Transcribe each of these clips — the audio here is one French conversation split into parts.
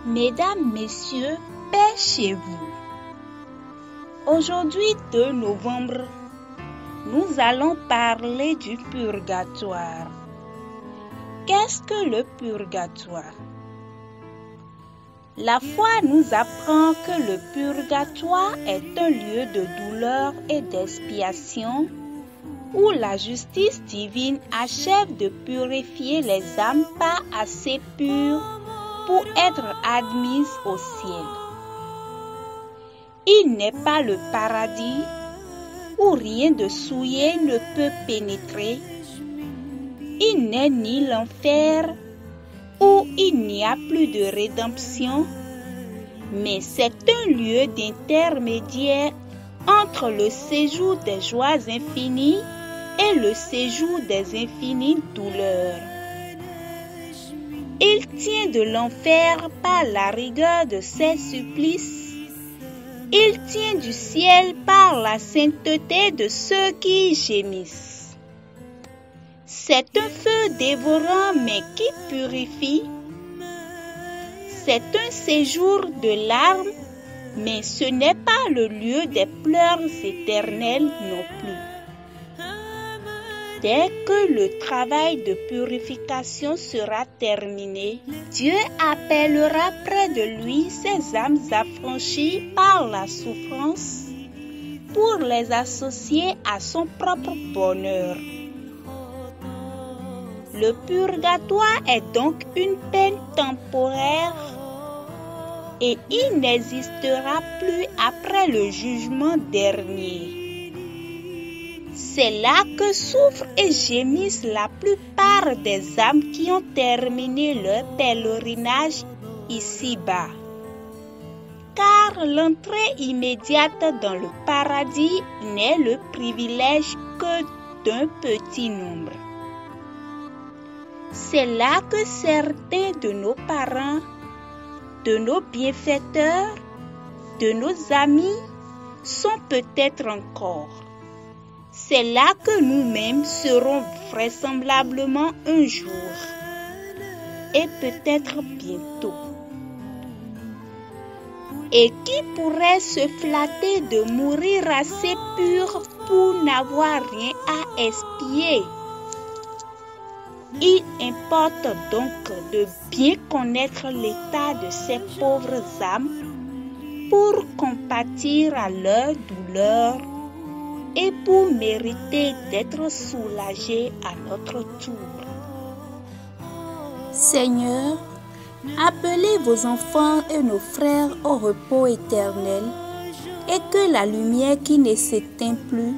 Mesdames, Messieurs, paix chez vous. Aujourd'hui, 2 novembre, nous allons parler du purgatoire. Qu'est-ce que le purgatoire? La foi nous apprend que le purgatoire est un lieu de douleur et d'expiation où la justice divine achève de purifier les âmes pas assez pures pour être admises au ciel. Il n'est pas le paradis où rien de souillé ne peut pénétrer. Il n'est ni l'enfer où il n'y a plus de rédemption, mais c'est un lieu d'intermédiaire entre le séjour des joies infinies et le séjour des infinies douleurs. Il tient de l'enfer par la rigueur de ses supplices. Il tient du ciel par la sainteté de ceux qui gémissent. C'est un feu dévorant mais qui purifie. C'est un séjour de larmes, mais ce n'est pas le lieu des pleurs éternels non plus. Dès que le travail de purification sera terminé, Dieu appellera près de lui ces âmes affranchies par la souffrance pour les associer à son propre bonheur. Le purgatoire est donc une peine temporaire et il n'existera plus après le jugement dernier. C'est là que souffrent et gémissent la plupart des âmes qui ont terminé leur pèlerinage ici-bas. Car l'entrée immédiate dans le paradis n'est le privilège que d'un petit nombre. C'est là que certains de nos parents, de nos bienfaiteurs, de nos amis sont peut-être encore. C'est là que nous-mêmes serons vraisemblablement un jour et peut-être bientôt. Et qui pourrait se flatter de mourir assez pur pour n'avoir rien à expier? Il importe donc de bien connaître l'état de ces pauvres âmes pour compatir à leur douleur et pour mériter d'être soulagés à notre tour. Seigneur, appelez vos enfants et nos frères au repos éternel et que la lumière qui ne s'éteint plus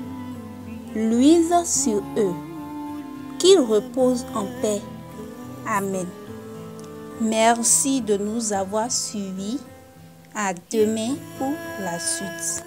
luise sur eux. Qu'ils reposent en paix. Amen. Merci de nous avoir suivis. À demain pour la suite.